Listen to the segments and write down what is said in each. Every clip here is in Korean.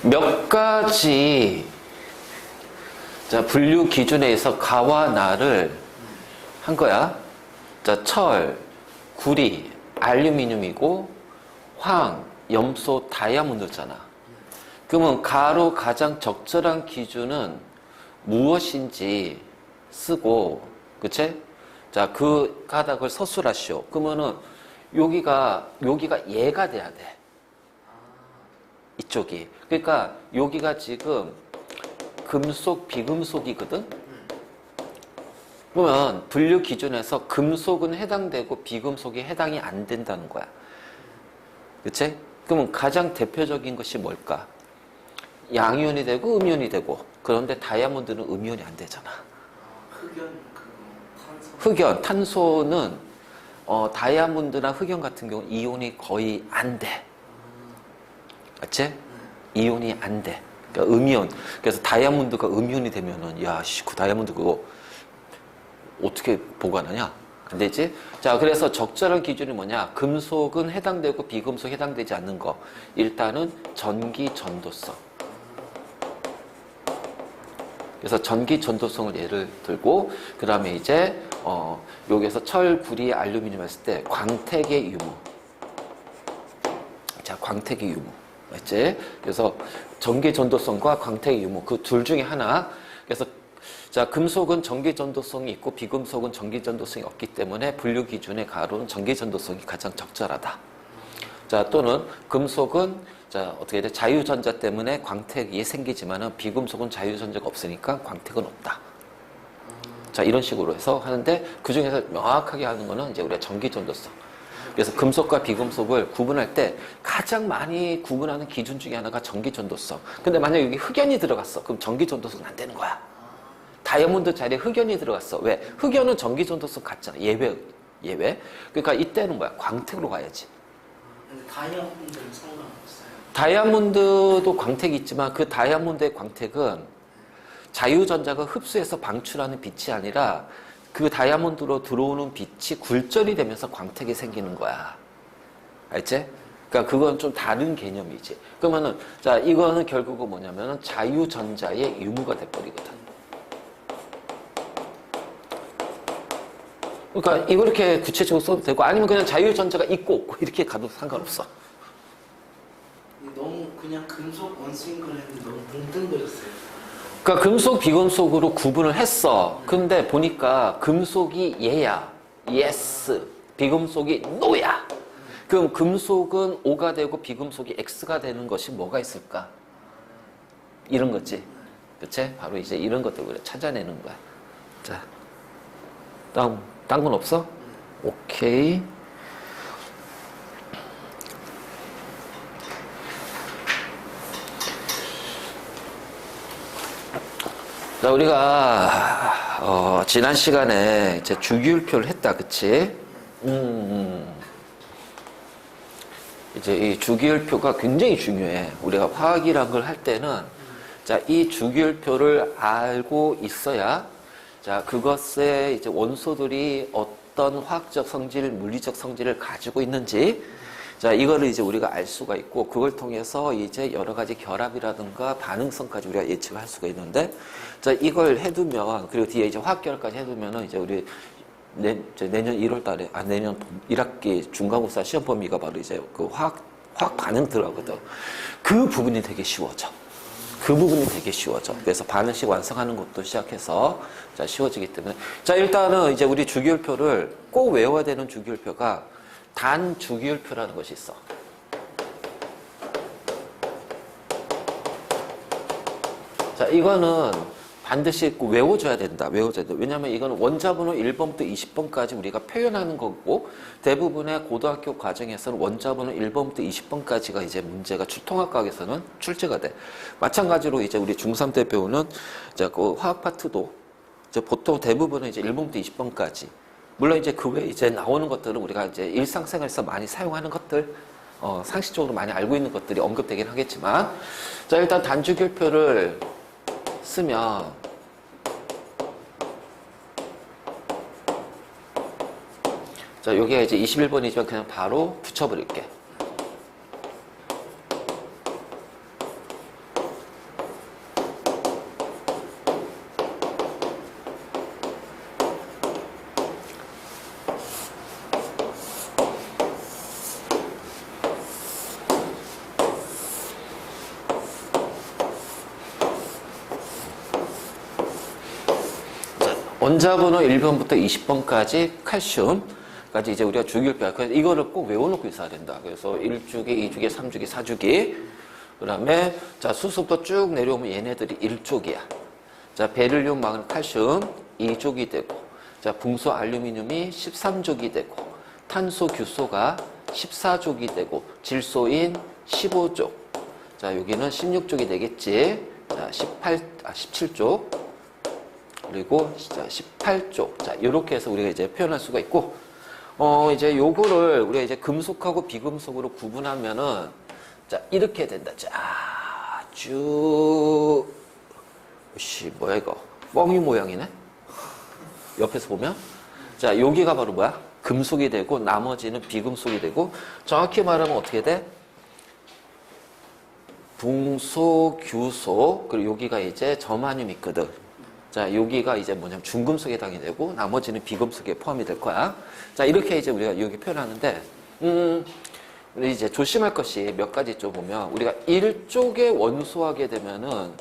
몇 가지 자, 분류 기준에서 가와 나를 한 거야. 자, 철, 구리, 알루미늄이고 황, 염소, 다이아몬드잖아. 그러면 가로 가장 적절한 기준은 무엇인지 쓰고, 그치? 자, 그 가닥을 서술하시오. 그러면은 여기가 얘가 돼야 돼. 이쪽이. 그러니까 여기가 지금 금속, 비금속이거든? 그러면 분류 기준에서 금속은 해당되고 비금속이 해당이 안 된다는 거야. 그치? 그러면 가장 대표적인 것이 뭘까? 양이온이 되고 음이온이 되고, 그런데 다이아몬드는 음이온이 안 되잖아. 흑연, 탄소는 다이아몬드나 흑연 같은 경우는 이온이 거의 안 돼. 맞지? 이온이 안 돼. 그러니까 음이온. 그래서 다이아몬드가 음이온이 되면은 야, 씨, 그 다이아몬드 그거 어떻게 보관하냐? 안 되지? 자, 그래서 적절한 기준이 뭐냐? 금속은 해당되고 비금속 해당되지 않는 거. 일단은 전기 전도성. 그래서 전기 전도성을 예를 들고, 그 다음에 이제 여기에서 철, 구리, 알루미늄 했을 때 광택의 유무. 자, 광택의 유무. 맞지? 그래서 전기 전도성과 광택의 유무, 그 둘 중에 하나. 그래서 자, 금속은 전기 전도성이 있고 비금속은 전기 전도성이 없기 때문에 분류 기준의 가로는 전기 전도성이 가장 적절하다. 자, 또는 금속은 자, 어떻게 돼? 자유전자 때문에 광택이 생기지만은 비금속은 자유전자가 없으니까 광택은 없다. 자, 이런 식으로 해서 하는데 그 중에서 명확하게 하는 거는 이제 우리가 전기 전도성. 그래서 금속과 비금속을 구분할 때 가장 많이 구분하는 기준 중에 하나가 전기 전도성. 근데 만약 여기 흑연이 들어갔어. 그럼 전기 전도성은 안 되는 거야. 다이아몬드 자리에 흑연이 들어갔어. 왜? 흑연은 전기 전도성 같잖아. 예외. 그러니까 이때는 뭐야? 광택으로 가야지. 근데 다이아몬드는 상관없어요. 다이아몬드도 광택이 있지만 그 다이아몬드의 광택은 자유전자가 흡수해서 방출하는 빛이 아니라 그 다이아몬드로 들어오는 빛이 굴절이 되면서 광택이 생기는 거야. 알지? 그러니까 그건 좀 다른 개념이지. 그러면은 자, 이거는 결국은 뭐냐면은 자유전자의 유무가 돼버리거든. 그러니까 이거 이렇게 구체적으로 써도 되고 아니면 그냥 자유전자가 있고 없고 이렇게 가도 상관없어. 너무 그냥 금속 원스윙 그랬는데 너무 뭉뚱그렸어요. 그러니까 금속, 비금속으로 구분을 했어. 근데 보니까 금속이 얘야. yes. 비금속이 no야. 그럼 금속은 O가 되고 비금속이 X가 되는 것이 뭐가 있을까? 이런 거지. 그치? 바로 이제 이런 것들을 찾아내는 거야. 자, 딴 건 없어? 오케이. 자, 우리가 지난 시간에 이제 주기율표를 했다, 그치? 이제 이 주기율표가 굉장히 중요해. 우리가 화학이란 걸 할 때는 자, 이 주기율표를 알고 있어야 자, 그것의 이제 원소들이 어떤 화학적 성질, 물리적 성질을 가지고 있는지 자, 이거를 이제 우리가 알 수가 있고 그걸 통해서 이제 여러 가지 결합이라든가 반응성까지 우리가 예측할 수가 있는데 자, 이걸 해두면 그리고 뒤에 이제 화학결합까지 해두면은 이제 우리 내년 1월 달에 내년 1학기 중간고사 시험 범위가 바로 이제 그 화학 반응 들어가거든. 그 부분이 되게 쉬워져. 그래서 반응식 완성하는 것도 시작해서 자, 쉬워지기 때문에 자, 일단은 이제 우리 주기율표를 꼭 외워야 되는 주기율표가 단 주기율표라는 것이 있어. 자, 이거는 반드시 외워줘야 된다. 왜냐하면 이거는 원자번호 1번부터 20번까지 우리가 표현하는 거고 대부분의 고등학교 과정에서는 원자번호 1번부터 20번까지가 이제 문제가 통합과학에서는 출제가 돼. 마찬가지로 이제 우리 중3 때 배우는 이제 그 화학 파트도 이제 보통 대부분은 이제 1번부터 20번까지. 물론 이제 그 외에 이제 나오는 것들은 우리가 이제 일상생활에서 많이 사용하는 것들, 상식적으로 많이 알고 있는 것들이 언급되긴 하겠지만, 자, 일단 단주기율표를 쓰면, 자, 여기가 이제 21번이지만 그냥 바로 붙여버릴게. 원자번호 1번부터 20번까지 칼슘까지 이제 우리가 주기율표. 그래서 이거를 꼭 외워놓고 있어야 된다. 그래서 1주기, 2주기, 3주기, 4주기. 그 다음에, 자, 수소부터 쭉 내려오면 얘네들이 1족이야. 자, 베릴륨, 마그네, 칼슘 2족이 되고, 자, 붕소, 알루미늄이 13족이 되고, 탄소, 규소가 14족이 되고, 질소인 15족. 자, 여기는 16족이 되겠지. 자, 17족. 그리고 자, 18쪽. 자, 이렇게 해서 우리가 이제 표현할 수가 있고, 이제 요거를 우리가 이제 금속하고 비금속으로 구분하면은, 자, 이렇게 된다. 자, 쭉, 뭐야, 이거. 뻥이 모양이네? 옆에서 보면. 자, 여기가 바로 뭐야? 금속이 되고, 나머지는 비금속이 되고, 정확히 말하면 어떻게 돼? 붕소, 규소, 그리고 여기가 이제 점화듐이 있거든. 자, 여기가 이제 뭐냐면 중금속에 해당이 되고 나머지는 비금속에 포함이 될 거야. 자, 이렇게 이제 우리가 여기 표현하는데, 우리 이제 조심할 것이 몇 가지 좀 보면 우리가 일족의 원소하게 되면은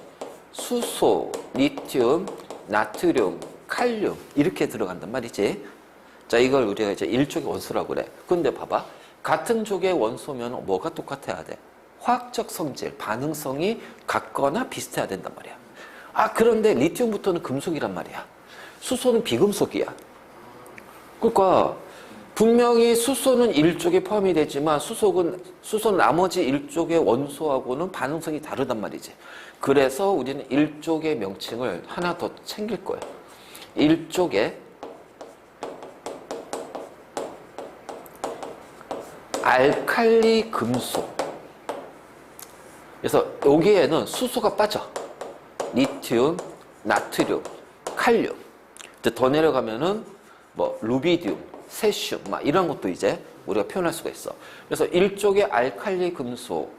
수소, 리튬, 나트륨, 칼륨 이렇게 들어간단 말이지. 자, 이걸 우리가 이제 일족의 원소라고 그래. 근데 봐봐. 같은 족의 원소면 뭐가 똑같아야 돼? 화학적 성질, 반응성이 같거나 비슷해야 된단 말이야. 아, 그런데 리튬부터는 금속이란 말이야. 수소는 비금속이야. 그러니까 분명히 수소는 일족에 포함이 되지만 수소는 나머지 일족의 원소하고는 반응성이 다르단 말이지. 그래서 우리는 일족의 명칭을 하나 더 챙길 거예요. 일족의 알칼리 금속. 그래서 여기에는 수소가 빠져. 리튬, 나트륨, 칼륨. 더 내려가면은 뭐 루비디움, 세슘, 막 이런 것도 이제 우리가 표현할 수가 있어. 그래서 일종의 알칼리 금속.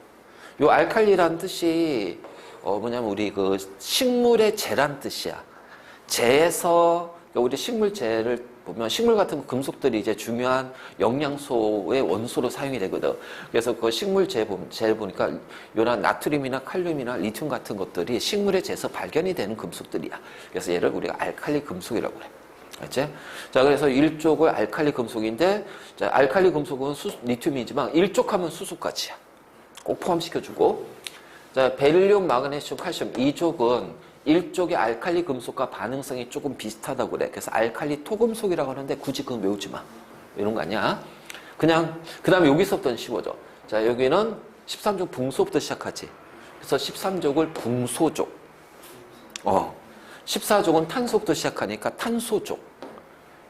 요 알칼리란 뜻이 뭐냐면 우리 그 식물의 재란 뜻이야. 재에서 그러니까 우리 식물재를 보면 식물 같은 금속들이 이제 중요한 영양소의 원소로 사용이 되거든. 그래서 그 식물재 보니까 요런 나트륨이나 칼륨이나 리튬 같은 것들이 식물의 재에서 발견이 되는 금속들이야. 그래서 얘를 우리가 알칼리 금속이라고 그래. 알지? 자, 그래서 일족을 알칼리 금속인데, 자, 알칼리 금속은 리튬이지만 일족하면 수소까지야. 꼭 포함시켜주고. 자, 베릴륨, 마그네슘, 칼슘 이족은 일족의 알칼리 금속과 반응성이 조금 비슷하다고 그래. 그래서 알칼리 토금속이라고 하는데 굳이 그건 외우지 마. 이런 거 아니야. 그냥 그 다음에 여기서부터는 쉬워져. 자, 여기는 13족 붕소부터 시작하지. 그래서 13족을 붕소족. 14족은 탄소부터 시작하니까 탄소족.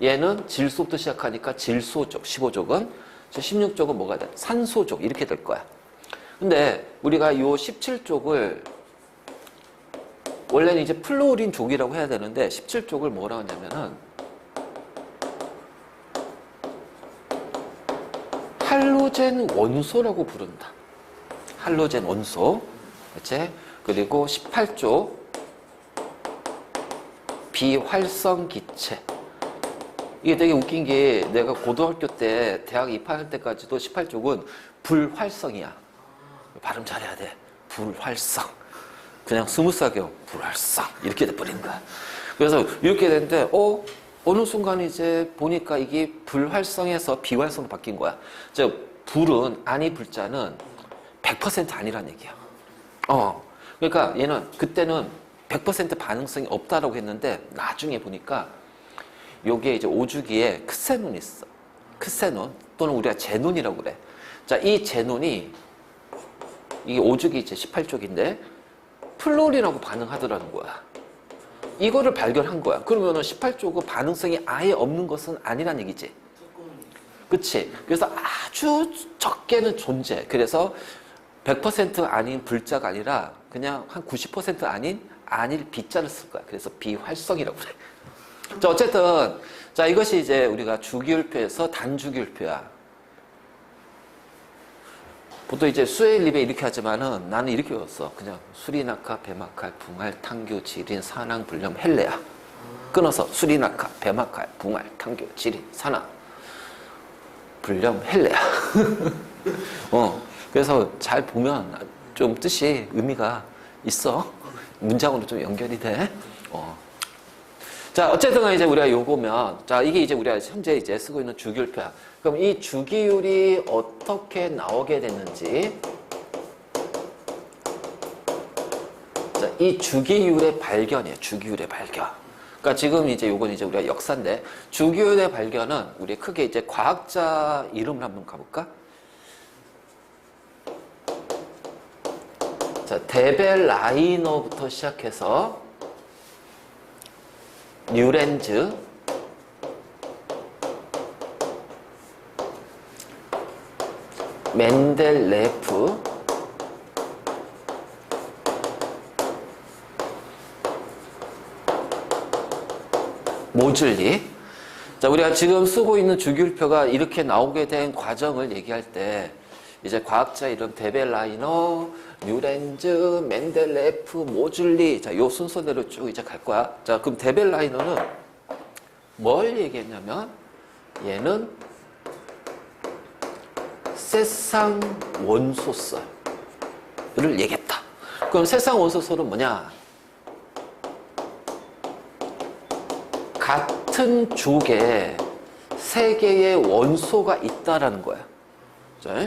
얘는 질소부터 시작하니까 질소족. 15족은 16족은 뭐가 돼? 산소족. 이렇게 될 거야. 근데 우리가 요 17족을 원래는 이제 플로린족이라고 해야 되는데 17족을 뭐라고 하냐면은 할로젠 원소라고 부른다. 할로젠 원소. 그치? 그리고 18족 비활성 기체. 이게 되게 웃긴 게 내가 고등학교 때 대학 입학할 때까지도 18족은 불활성이야. 발음 잘해야 돼. 불활성. 그냥 스무스하게 불활성 이렇게 돼버린 거야. 그래서 이렇게 됐는데 어느 순간 이제 보니까 이게 불활성에서 비활성으로 바뀐 거야. 즉 불은 아니 불자는 100% 아니란 얘기야. 그러니까 얘는 그때는 100% 반응성이 없다라고 했는데 나중에 보니까 여기에 이제 오주기에 크세논이 있어. 크세논 또는 우리가 제논이라고 그래. 자, 이 제논이 이게 오주기 이제 18족인데 플로린하고 반응하더라는 거야. 이거를 발견한 거야. 그러면은 18족은 반응성이 아예 없는 것은 아니란 얘기지. 그치? 그래서 아주 적게는 존재. 그래서 100% 아닌 불자가 아니라 그냥 한 90% 아닐 비자를 쓸 거야. 그래서 비활성이라고 그래. 자, 어쨌든 자, 이것이 이제 우리가 주기율표에서 단주기율표야. 보통 이제 수에일립에 이렇게 하지만은 나는 이렇게 외웠어. 그냥 수리낙하, 배막할, 붕할, 탕교, 지린, 산항, 불렴, 헬레야. 끊어서 수리낙하, 배막할, 붕할, 탕교, 지린, 산항, 불렴, 헬레야. 그래서 잘 보면 좀 뜻이 의미가 있어. 문장으로 좀 연결이 돼. 자, 어쨌든 간에 이제 우리가 요거면, 자, 이게 이제 우리가 현재 이제 쓰고 있는 주기율표야. 그럼 이 주기율이 어떻게 나오게 됐는지, 자, 이 주기율의 발견이에요. 주기율의 발견. 그러니까 지금 이제 요건 이제 우리가 역사인데, 주기율의 발견은 우리 크게 이제 과학자 이름을 한번 가볼까? 자, 데벨라이너부터 시작해서 뉴렌즈, 멘델레프, 모즐리. 자, 우리가 지금 쓰고 있는 주기율표가 이렇게 나오게 된 과정을 얘기할 때 이제 과학자 이름 데벨라이너, 뉴렌즈, 멘델레프, 모즐리. 자, 요 순서대로 쭉 이제 갈 거야. 자, 그럼 데벨라이너는 뭘 얘기했냐면 얘는 세상 원소설을 얘기했다. 그럼 세상 원소설은 뭐냐? 같은 족에 세 개의 원소가 있다라는 거야. 자,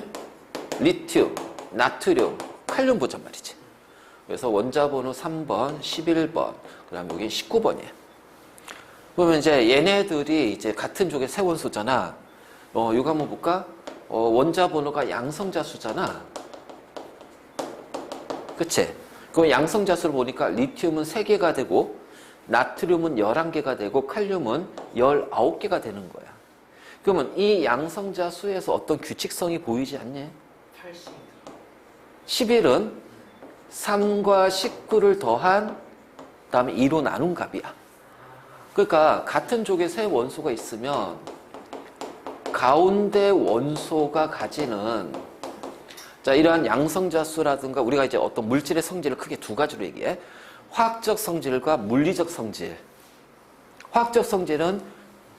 리튬, 나트륨, 칼륨 보자 말이지. 그래서 원자 번호 3번, 11번, 그 다음에 여기 19번이에요. 그러면 이제 얘네들이 이제 같은 족의 세 원소잖아. 이거 한번 볼까? 원자 번호가 양성자수잖아. 그치? 그럼 양성자수를 보니까 리튬은 3개가 되고, 나트륨은 11개가 되고, 칼륨은 19개가 되는 거야. 그러면 이 양성자수에서 어떤 규칙성이 보이지 않니? 11은 3과 19를 더한 다음에 2로 나눈 값이야. 그러니까 같은 족의 세 원소가 있으면 가운데 원소가 가지는 자, 이러한 양성자수라든가 우리가 이제 어떤 물질의 성질을 크게 두 가지로 얘기해. 화학적 성질과 물리적 성질. 화학적 성질은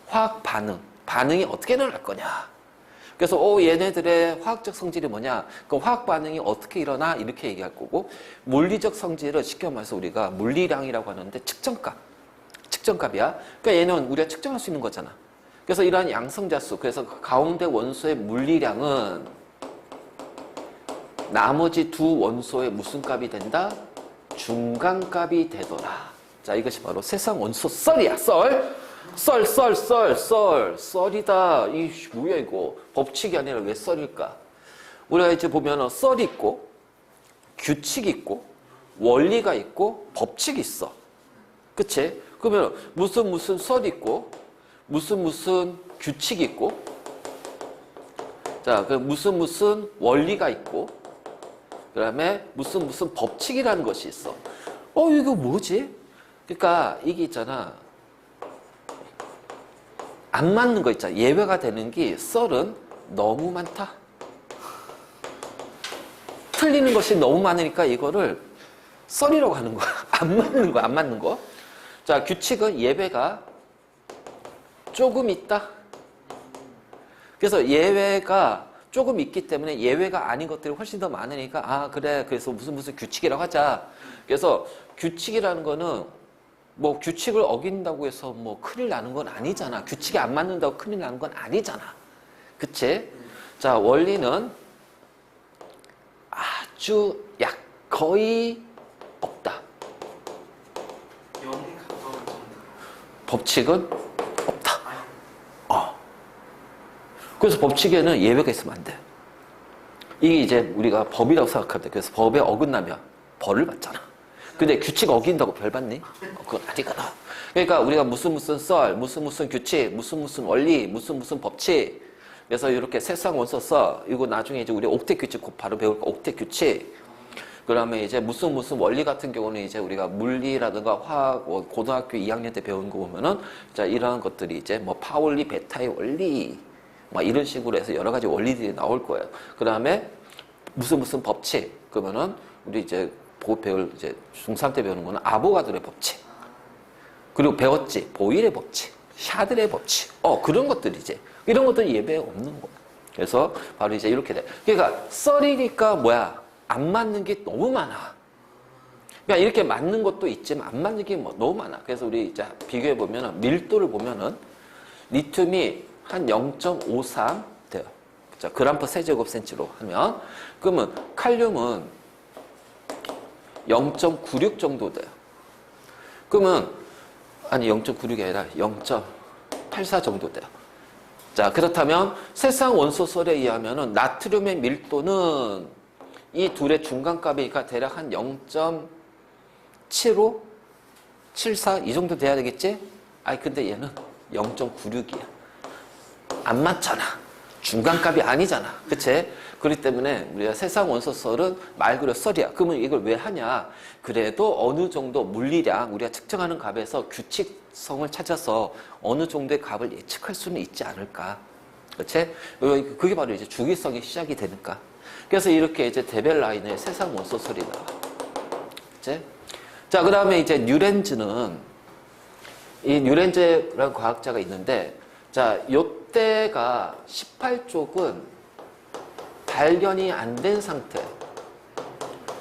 화학 반응. 반응이 어떻게 일어날 거냐. 그래서 얘네들의 화학적 성질이 뭐냐. 그 화학 반응이 어떻게 일어나 이렇게 얘기할 거고, 물리적 성질은 쉽게 말해서 우리가 물리량이라고 하는데 측정값. 측정값이야. 그러니까 얘는 우리가 측정할 수 있는 거잖아. 그래서 이러한 양성자수, 그래서 가운데 원소의 물리량은 나머지 두 원소의 무슨 값이 된다? 중간값이 되더라. 자, 이것이 바로 세상 원소 썰이야. 썰. 썰이다. 이 뭐야 이거. 법칙이 아니라 왜 썰일까? 우리가 이제 보면 썰이 있고 규칙이 있고 원리가 있고 법칙이 있어. 그치? 그러면 무슨 썰이 있고 무슨 규칙이 있고 자, 그 무슨 원리가 있고 그 다음에 무슨 법칙이라는 것이 있어. 이거 뭐지? 그러니까 이게 있잖아. 안 맞는 거 있잖아. 예외가 되는 게 썰은 너무 많다. 틀리는 것이 너무 많으니까 이거를 썰이라고 하는 거야. 안 맞는 거. 자, 규칙은 예외가 조금 있다. 그래서 예외가 조금 있기 때문에 예외가 아닌 것들이 훨씬 더 많으니까 그래. 그래서 무슨 규칙이라고 하자. 그래서 규칙이라는 거는 뭐 규칙을 어긴다고 해서 뭐 큰일 나는 건 아니잖아. 규칙이 안 맞는다고 큰일 나는 건 아니잖아. 그치? 자, 원리는 아주 거의 없다. 0에 가까운 정도. 법칙은 없다. 그래서 법칙에는 예외가 있으면 안 돼. 이게 이제 우리가 법이라고 생각할 때, 그래서 법에 어긋나면 벌을 받잖아. 근데 규칙 어긴다고 벌 받니? 그건 아니거든. 그러니까 우리가 무슨 썰, 무슨 규칙, 무슨 원리, 무슨 법칙. 그래서 이렇게 세상 원소 썰, 이거 나중에 이제 우리 옥텟 규칙 곧 바로 배울 거 옥텟 규칙. 그다음에 이제 무슨 원리 같은 경우는 이제 우리가 물리라든가 화학, 고등학교 2학년 때 배운 거 보면은 자, 이러한 것들이 이제 뭐 파원리, 베타의 원리, 막 이런 식으로 해서 여러 가지 원리들이 나올 거예요. 그 다음에 무슨 법칙. 그러면은 우리 이제 배울 이제 중3 때 배우는 거는 아보가드로의 법칙. 그리고 배웠지. 보일의 법칙. 샤들의 법칙. 그런 것들이지. 이런 것들이 예배에 없는 거야. 그래서 바로 이제 이렇게 돼. 그러니까 썰이니까 뭐야? 안 맞는 게 너무 많아. 그러니까 이렇게 맞는 것도 있지만 안 맞는 게 뭐 너무 많아. 그래서 우리 이제 비교해 보면은 밀도를 보면은 리튬이 한 0.53 돼요. 자, 그램 퍼 세제곱센치로 하면 그러면 칼륨은 0.96 정도 돼요. 그러면 아니 0.96이 아니라 0.84 정도 돼요. 자, 그렇다면 세상 원소설에 의하면은 나트륨의 밀도는 이 둘의 중간값이니까 대략 한 0.75, 74 이 정도 돼야 되겠지? 아니 근데 얘는 0.96이야. 안 맞잖아. 중간값이 아니잖아. 그치? 그렇기 때문에 우리가 세상 원소설은 말 그대로 썰이야. 그러면 이걸 왜 하냐? 그래도 어느 정도 물리량, 우리가 측정하는 값에서 규칙성을 찾아서 어느 정도의 값을 예측할 수는 있지 않을까. 그치? 그게 바로 이제 주기성의 시작이 되니까. 그래서 이렇게 이제 대별 라인의 세상 원소설이 나와. 그치? 자, 그 다음에 이제 뉴렌즈는, 이 뉴렌즈라는 과학자가 있는데, 자, 요때가 18쪽은 발견이 안 된 상태.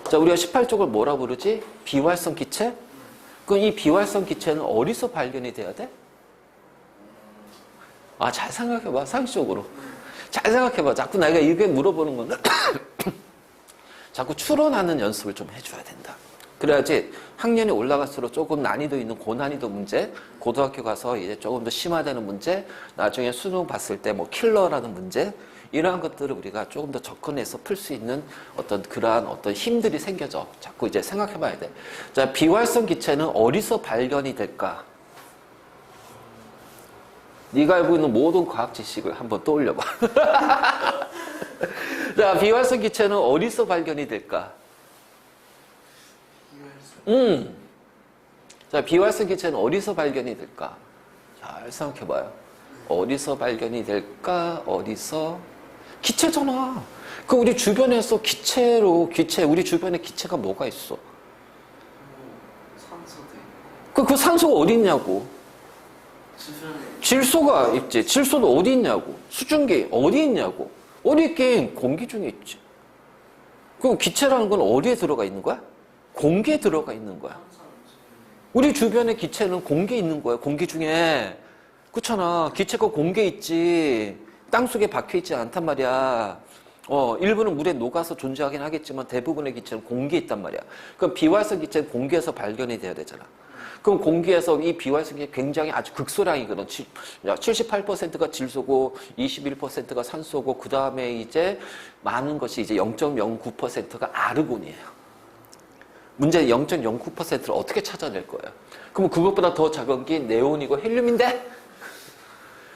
자, 우리가 18쪽을 뭐라 부르지? 비활성 기체? 그럼 이 비활성 기체는 어디서 발견이 돼야 돼? 아, 잘 생각해봐, 상식적으로. 잘 생각해봐. 자꾸 내가 이렇게 물어보는 건데, 자꾸 추론하는 연습을 좀 해줘야 된다. 그래야지 학년이 올라갈수록 조금 난이도 있는 고난이도 문제, 고등학교 가서 이제 조금 더 심화되는 문제, 나중에 수능 봤을 때 뭐 킬러라는 문제, 이러한 것들을 우리가 조금 더 접근해서 풀 수 있는 어떤 그러한 어떤 힘들이 생겨져. 자꾸 이제 생각해 봐야 돼. 자, 비활성 기체는 어디서 발견이 될까? 네가 알고 있는 모든 과학 지식을 한번 떠올려 봐. 자, 비활성 기체는 어디서 발견이 될까? 자, 비활성 기체는 어디서 발견이 될까? 잘 생각해 봐요. 어디서 발견이 될까? 어디서? 기체잖아. 그 우리 주변에서 우리 주변에 기체가 뭐가 있어? 산소도 있고. 그 산소가 어디 있냐고. 주변에 질소가 있지. 질소도 어디 있냐고. 수증기 어디 있냐고. 어디 있긴 공기 중에 있지. 그럼 기체라는 건 어디에 들어가 있는 거야? 공기에 들어가 있는 거야. 우리 주변에 기체는 공기에 있는 거야. 공기 중에. 그렇잖아. 기체가 공기에 있지. 땅속에 박혀있지 않단 말이야. 일부는 물에 녹아서 존재하긴 하겠지만 대부분의 기체는 공기에 있단 말이야. 그럼 비활성 기체는 공기에서 발견이 돼야 되잖아. 그럼 공기에서 이 비활성 기체 굉장히 아주 극소량이거든. 78%가 질소고 21%가 산소고 그 다음에 이제 많은 것이 이제 0.09%가 아르곤이에요. 문제는 0.09%를 어떻게 찾아낼 거예요? 그럼 그것보다 더 작은 게 네온이고 헬륨인데?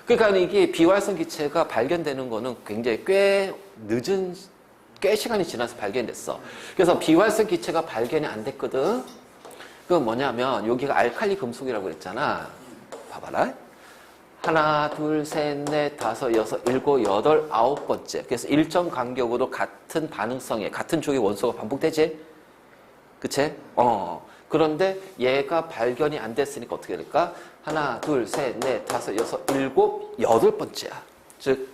그러니까 이게 비활성 기체가 발견되는 거는 굉장히 꽤 시간이 지나서 발견됐어. 그래서 비활성 기체가 발견이 안 됐거든. 그건 뭐냐면 여기가 알칼리 금속이라고 그랬잖아. 봐봐라. 하나, 둘, 셋, 넷, 다섯, 여섯, 일곱, 여덟, 아홉 번째. 그래서 일정 간격으로 같은 반응성에 같은 쪽의 원소가 반복되지? 그치? 그런데 얘가 발견이 안 됐으니까 어떻게 될까? 하나, 둘, 셋, 넷, 다섯, 여섯, 일곱, 여덟 번째야. 즉,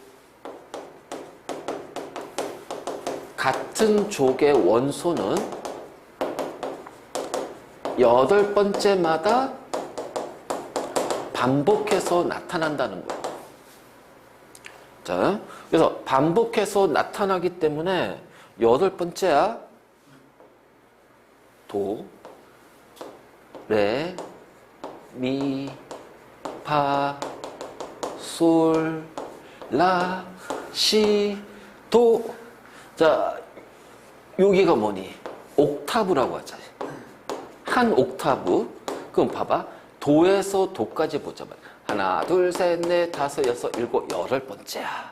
같은 족의 원소는 여덟 번째마다 반복해서 나타난다는 거야. 자, 그래서 반복해서 나타나기 때문에 여덟 번째야. 도, 레, 미, 파, 솔, 라, 시, 도. 자, 여기가 뭐니? 옥타브라고 하자. 한 옥타브. 그럼 봐봐. 도에서 도까지 보자. 하나, 둘, 셋, 넷, 다섯, 여섯, 일곱, 여덟 번째야.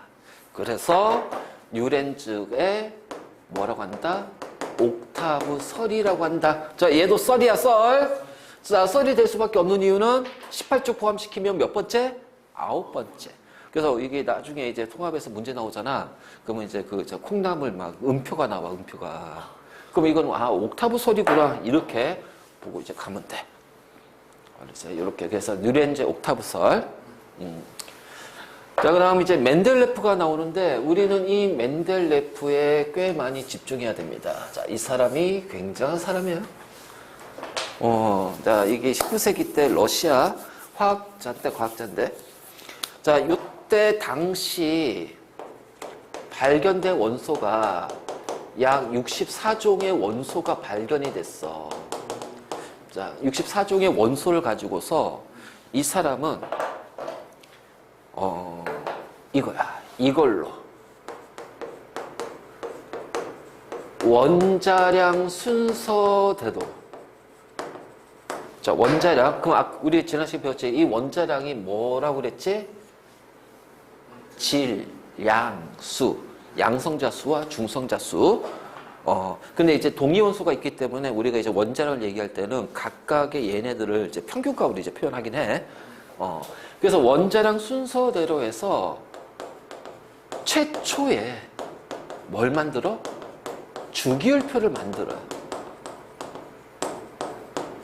그래서 뉴렌즈에 뭐라고 한다? 옥타브 설이라고 한다. 자, 얘도 설이야, 설. 자, 설이 될 수밖에 없는 이유는 18쪽 포함시키면 몇 번째? 아홉 번째. 그래서 이게 나중에 이제 통합에서 문제 나오잖아. 그러면 이제 콩나물 막 음표가 나와, 음표가. 그럼 이건, 옥타브 설이구나. 이렇게 보고 이제 가면 돼. 그래서 이렇게. 그래서 뉴렌즈 옥타브 설. 자, 그럼 이제 멘델레프가 나오는데 우리는 이 멘델레프에 꽤 많이 집중해야 됩니다. 자, 이 사람이 굉장한 사람이에요. 자, 이게 19세기 때 러시아 과학자인데, 자, 이때 당시 발견된 원소가 약 64종의 원소가 발견이 됐어. 자, 64종의 원소를 가지고서 이 사람은, 이걸로. 원자량 순서대로. 자, 원자량. 그럼 우리 지난 시간에 배웠지? 이 원자량이 뭐라고 그랬지? 질, 양, 수. 양성자수와 중성자수. 근데 이제 동위원소가 있기 때문에 우리가 이제 원자량을 얘기할 때는 각각의 얘네들을 이제 평균값으로 이제 표현하긴 해. 그래서 원자량 순서대로 해서 최초에 뭘 만들어? 주기율표를 만들어요.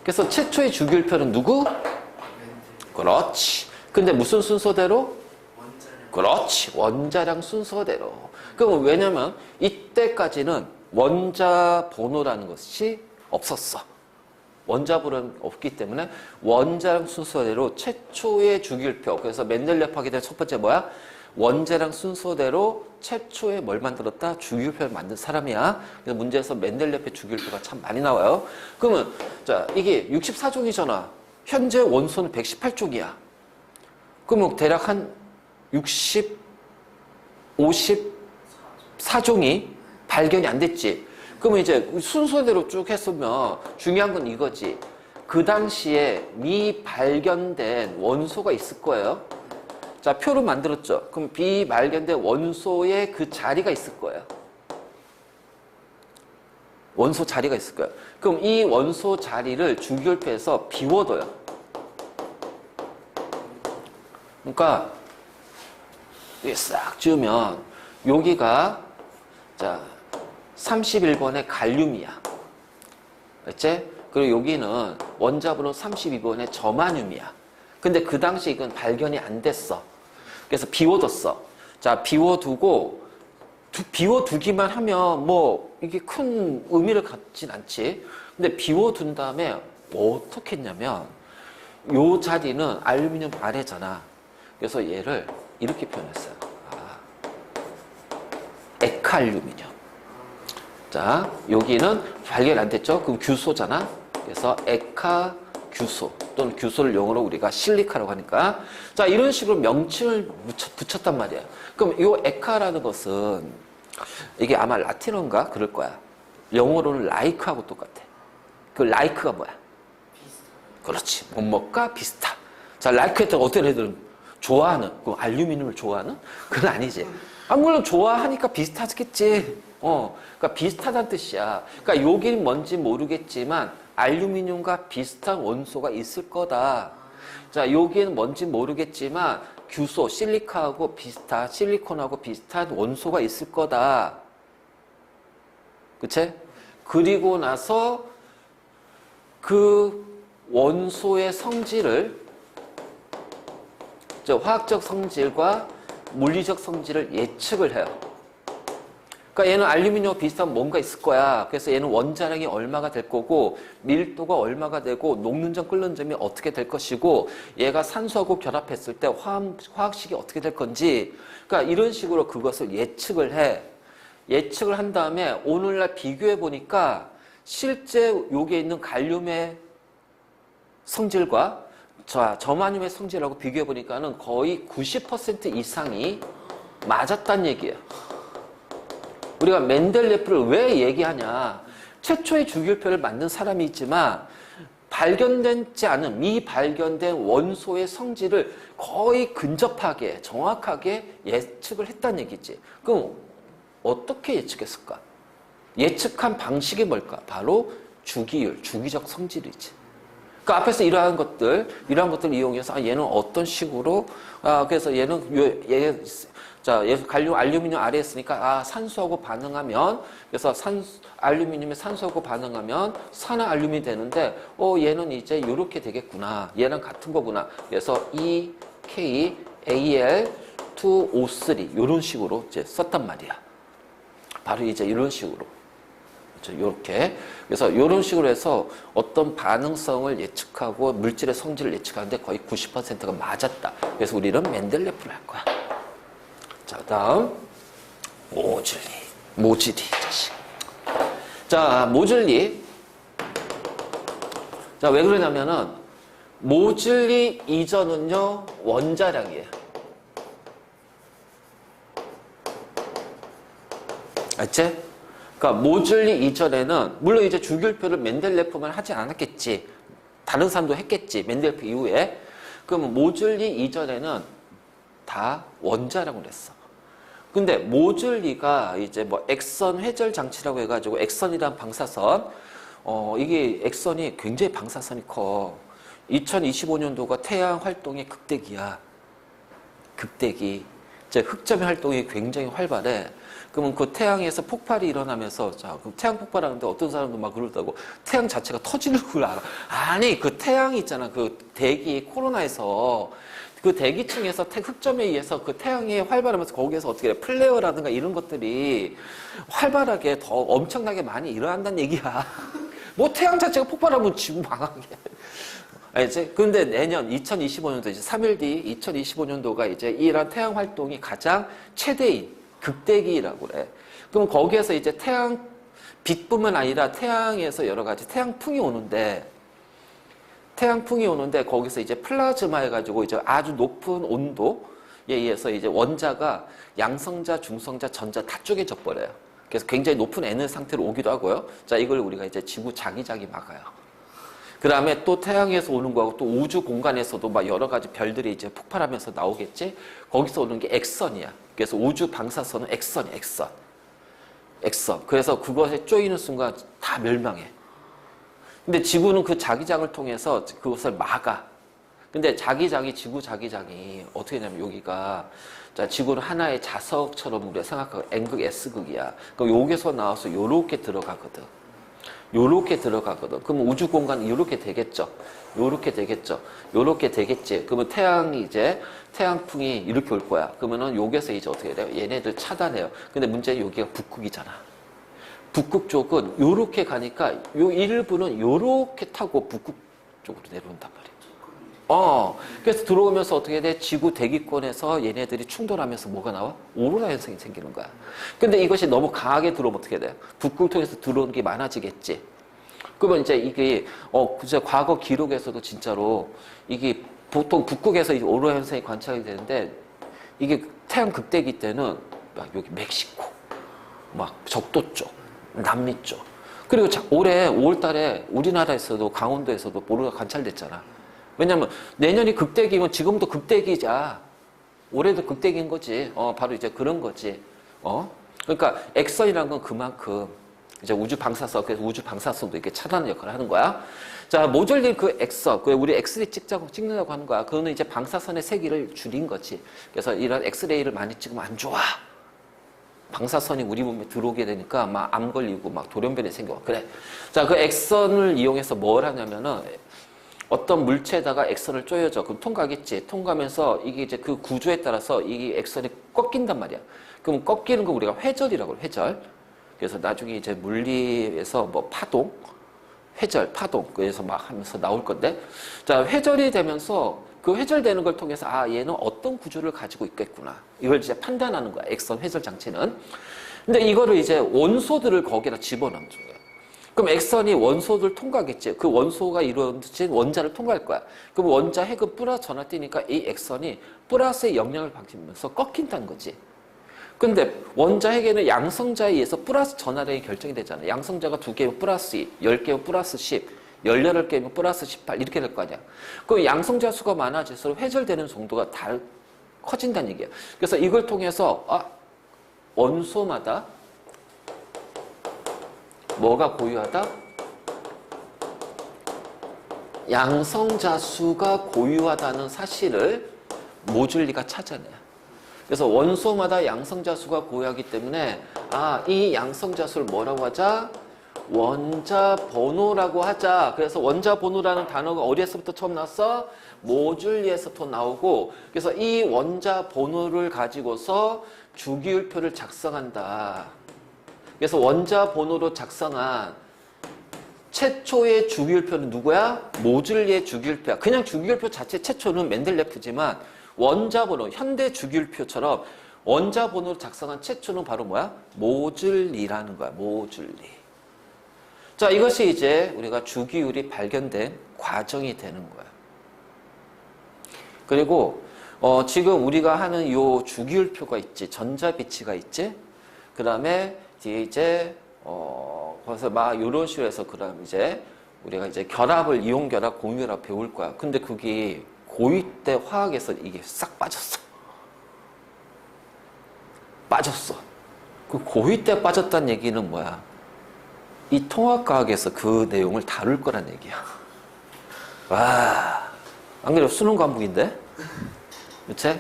그래서 최초의 주기율표는 누구? 그렇지. 근데 무슨 순서대로? 그렇지. 원자량 순서대로. 그럼 왜냐면 이때까지는 원자 번호라는 것이 없었어. 원자 번호는 없기 때문에 원자량 순서대로 최초의 주기율표. 그래서 멘델레프 하게 된 첫 번째 뭐야? 원자량 순서대로 최초에 뭘 만들었다? 주기율표를 만든 사람이야. 그래서 문제에서 멘델레프의 주기율표가 참 많이 나와요. 그러면 자, 이게 64종이잖아. 현재 원소는 118종이야. 그러면 대략 한 54종이 발견이 안 됐지. 그러면 이제 순서대로 쭉 했으면 중요한 건 이거지. 그 당시에 미발견된 원소가 있을 거예요. 자, 표를 만들었죠. 그럼 비발견된 원소의 그 자리가 있을 거예요. 원소 자리가 있을 거예요. 그럼 이 원소 자리를 주기율표에서 비워둬요. 그러니까 이게 싹 지우면 여기가 자 31번의 갈륨이야. 그렇지? 그리고 여기는 원자번호 32번의 저마늄이야. 근데 그 당시 이건 발견이 안 됐어. 그래서 비워뒀어. 자, 비워두기만 하면 뭐 이게 큰 의미를 갖진 않지. 근데 비워둔 다음에 뭐 어떻게 했냐면 요 자리는 알루미늄 아래잖아. 그래서 얘를 이렇게 표현했어요. 에칼루미늄. 자, 여기는 발견 안 됐죠? 그럼 규소잖아. 그래서 에카규소 또는 규소를 영어로 우리가 실리카라고 하니까 자, 이런 식으로 명칭을 붙였단 말이야. 그럼 이 에카라는 것은 이게 아마 라틴어인가 그럴 거야. 영어로는 라이크하고 똑같아. 그 라이크가 뭐야? 그렇지. 뭐뭐가 비슷하. 자, 라이크 했다가 어떤 애들은 좋아하는, 그 알루미늄을 좋아하는? 그건 아니지. 물론 좋아하니까 비슷하겠지. 그러니까 비슷하다는 뜻이야. 그러니까 여기는 뭔지 모르겠지만 알루미늄과 비슷한 원소가 있을 거다. 자, 여기는 뭔지 모르겠지만 규소, 실리카하고 비슷한, 실리콘하고 비슷한 원소가 있을 거다. 그치? 그리고 나서 그 원소의 성질을 화학적 성질과 물리적 성질을 예측을 해요. 그러니까 얘는 알루미늄과 비슷한 뭔가 있을 거야. 그래서 얘는 원자량이 얼마가 될 거고 밀도가 얼마가 되고 녹는 점 끓는 점이 어떻게 될 것이고 얘가 산소하고 결합했을 때 화학식이 어떻게 될 건지 그러니까 이런 식으로 그것을 예측을 해. 예측을 한 다음에 오늘날 비교해 보니까 실제 여기에 있는 갈륨의 성질과 저마늄의 성질하고 비교해 보니까는 거의 90% 이상이 맞았다는 얘기예요. 우리가 멘델레프를 왜 얘기하냐? 최초의 주기율표를 만든 사람이 있지만 발견되지 않은 미발견된 원소의 성질을 거의 근접하게 정확하게 예측을 했다는 얘기지. 그럼 어떻게 예측했을까? 예측한 방식이 뭘까? 바로 주기율, 주기적 성질이지. 그 앞에서 이러한 것들 이용해서 얘는 어떤 식으로 그래서 얘는 갈륨 알루미늄 아래에 있으니까 산소하고 반응하면 그래서 알루미늄에 산소하고 반응하면 산화 알루민이 되는데 얘는 이제 이렇게 되겠구나. 얘랑 같은 거구나. 그래서 EKAl2O3 이런 식으로 이제 썼단 말이야. 바로 이제 이런 식으로. 이렇게. 그래서 이런 식으로 해서 어떤 반응성을 예측하고 물질의 성질을 예측하는데 거의 90%가 맞았다. 그래서 우리는 맨델레프를 할 거야. 자, 다음 모질리 자식. 자, 모질리. 자, 왜 그러냐면은 모질리 이전은요 원자량이에요. 알지? 그러니까 모질리 이전에는 물론 이제 주기율표를 맨델레프만 하지 않았겠지. 다른 사람도 했겠지. 맨델레프 이후에. 그러면 모질리 이전에는 다 원자량을 했어. 근데 모질리가 이제 뭐 액선 회절 장치라고 해가지고 액선이란 방사선, 이게 액선이 굉장히 방사선이 커. 2025년도가 태양 활동의 극대기야. 극대기. 이제 흑점의 활동이 굉장히 활발해. 그러면 그 태양에서 폭발이 일어나면서, 자, 그 태양 폭발하는데 어떤 사람도 막 그러다고 태양 자체가 터지는 걸 알아. 아니, 그 태양이 있잖아. 그 대기, 코로나에서 그 대기층에서 흑점에 의해서 그 태양이 활발하면서 거기에서 어떻게 해? 플레어라든가 이런 것들이 활발하게 더 엄청나게 많이 일어난다는 얘기야. 뭐 태양 자체가 폭발하면 지구 망하게. 알지? 근데 내년 2025년도 이제 3일 뒤 2025년도가 이제 이런 태양 활동이 가장 최대인 극대기라고 그래. 그럼 거기에서 이제 태양 빛뿐만 아니라 태양에서 여러 가지 태양풍이 오는데 거기서 이제 플라즈마 해가지고 이제 아주 높은 온도에 의해서 이제 원자가 양성자, 중성자, 전자 다 쪼개져 버려요. 그래서 굉장히 높은 에너지 상태로 오기도 하고요. 자, 이걸 우리가 이제 지구 자기장이 막아요. 그 다음에 또 태양에서 오는 거하고 또 우주 공간에서도 막 여러 가지 별들이 이제 폭발하면서 나오겠지? 거기서 오는 게 액선이야. 그래서 우주 방사선은 액선이야, 액선. 그래서 그것에 쪼이는 순간 다 멸망해. 근데 지구는 그 자기장을 통해서 그것을 막아. 근데 지구 자기장이 어떻게 되냐면 여기가, 자, 지구는 하나의 자석처럼 우리가 생각하고 N극, S극이야. 그럼 여기서 나와서 요렇게 들어가거든. 그러면 우주 공간은 이렇게 되겠죠. 요렇게 되겠지. 그러면 태양풍이 이렇게 올 거야. 그러면은 여기서 이제 어떻게 돼요? 얘네들 차단해요. 근데 문제는 여기가 북극이잖아. 북극 쪽은 요렇게 가니까 요 일부는 요렇게 타고 북극 쪽으로 내려온단 말이야. 그래서 들어오면서 어떻게 돼? 지구 대기권에서 얘네들이 충돌하면서 뭐가 나와? 오로라 현상이 생기는 거야. 근데 이것이 너무 강하게 들어오면 어떻게 돼? 북극 통해서 들어오는 게 많아지겠지. 그러면 이제 이게, 진짜 과거 기록에서도 진짜로 이게 보통 북극에서 이 오로라 현상이 관찰이 되는데 이게 태양 극대기 때는 막 여기 멕시코, 막 적도 쪽, 남미 쪽. 그리고 올해 5월 달에 우리나라에서도 강원도에서도 오로라 관찰됐잖아. 왜냐면 내년이 극대기면 지금도 극대기자. 올해도 극대기인 거지. 바로 이제 그런 거지. 그러니까 액선이라는 건 그만큼 이제 우주 방사선, 그래서 우주 방사선도 이렇게 차단하는 역할을 하는 거야. 자, 모듈리 그 액선, 그 우리 엑스레이 찍는다고 하는 거야. 그거는 이제 방사선의 세기를 줄인 거지. 그래서 이런 엑스레이를 많이 찍으면 안 좋아. 방사선이 우리 몸에 들어오게 되니까 막 암 걸리고 막 돌연변이 생겨. 그래. 자, 그 액선을 이용해서 뭘 하냐면은 어떤 물체에다가 액선을 쪼여줘. 그럼 통과하겠지. 통과하면서 이게 이제 그 구조에 따라서 이 액선이 꺾인단 말이야. 그럼 꺾이는 거 우리가 회절이라고 해, 회절. 그래서 나중에 이제 물리에서 뭐 파동, 회절, 파동. 그래서 막 하면서 나올 건데. 자, 회절이 되면서 그 회절되는 걸 통해서 얘는 어떤 구조를 가지고 있겠구나. 이걸 이제 판단하는 거야. 액선 회절 장치는. 근데 이거를 이제 원소들을 거기다 집어넣는 거야. 그럼 액선이 원소를 통과하겠지. 그 원소가 이루어진 원자를 통과할 거야. 그럼 원자 핵은 플러스 전하 뛰니까 이 액선이 플러스의 영향을 받으면서 꺾인다는 거지. 근데 원자 핵에는 양성자에 의해서 플러스 전하량이 결정이 되잖아. 양성자가 2개면 플러스 2, 10개면 플러스 10, 18개면 플러스 18 이렇게 될 거 아니야. 그럼 양성자 수가 많아질수록 회절되는 정도가 다 커진다는 얘기야. 그래서 이걸 통해서 원소마다 뭐가 고유하다? 양성자 수가 고유하다는 사실을 모듈리가 찾아내. 그래서 원소마다 양성자 수가 고유하기 때문에 이 양성자 수를 뭐라고 하자? 원자 번호라고 하자. 그래서 원자 번호라는 단어가 어디에서부터 처음 나왔어? 모듈리에서부터 나오고, 그래서 이 원자 번호를 가지고서 주기율표를 작성한다. 그래서 원자 번호로 작성한 최초의 주기율표는 누구야? 모즐리의 주기율표야. 그냥 주기율표 자체 최초는 멘델레프지만 원자 번호, 현대 주기율표처럼 원자 번호로 작성한 최초는 바로 뭐야? 모즐리라는 거야. 모즐리. 자, 이것이 이제 우리가 주기율이 발견된 과정이 되는 거야. 그리고 지금 우리가 하는 요 주기율표가 있지, 전자비치가 있지. 그다음에 뒤에 이제 그래서 막 이런 식으로 해서 그다음 이제 우리가 이제 결합을 이온 결합, 공유 결합 배울 거야. 근데 그게 고2 때 화학에서 이게 싹 빠졌어. 빠졌어. 그 고2 때 빠졌다는 얘기는 뭐야? 이 통합과학에서 그 내용을 다룰 거란 얘기야. 와, 안 그래도 수능 과목인데? 그치?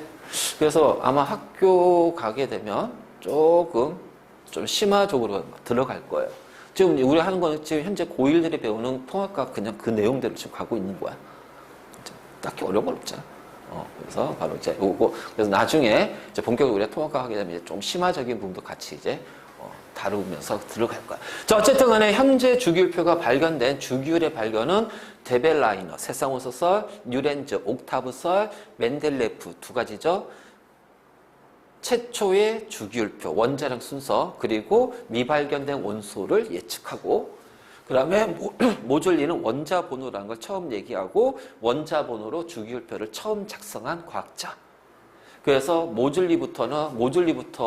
그래서 아마 학교 가게 되면 조금 좀 심화적으로 들어갈 거예요. 지금 우리 하는 거는 지금 현재 고1들이 배우는 통합과학 그냥 그 내용대로 지금 가고 있는 거야. 딱히 어려운 건 없잖아. 그래서 바로 이제 요거, 그래서 나중에 이제 본격적으로 우리가 통합과학 하게 되면 이제 좀 심화적인 부분도 같이 이제 다루면서 들어갈 거야. 자, 어쨌든 간에 현재 주기율표가 발견된 주기율의 발견은 데벨라이너, 세상호소설, 뉴렌즈, 옥타브설, 멘델레프 두 가지죠. 최초의 주기율표, 원자량 순서, 그리고 미발견된 원소를 예측하고, 그 다음에 모즐리는 원자 번호라는 걸 처음 얘기하고 원자 번호로 주기율표를 처음 작성한 과학자. 그래서 모즐리부터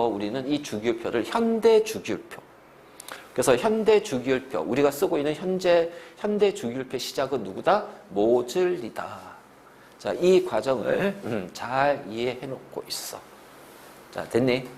우리는 이 주기율표를 현대 주기율표. 그래서 현대 주기율표, 우리가 쓰고 있는 현대 주기율표 시작은 누구다? 모즐리다. 자, 이 과정을 잘 이해해 놓고 있어. 자, 됐니?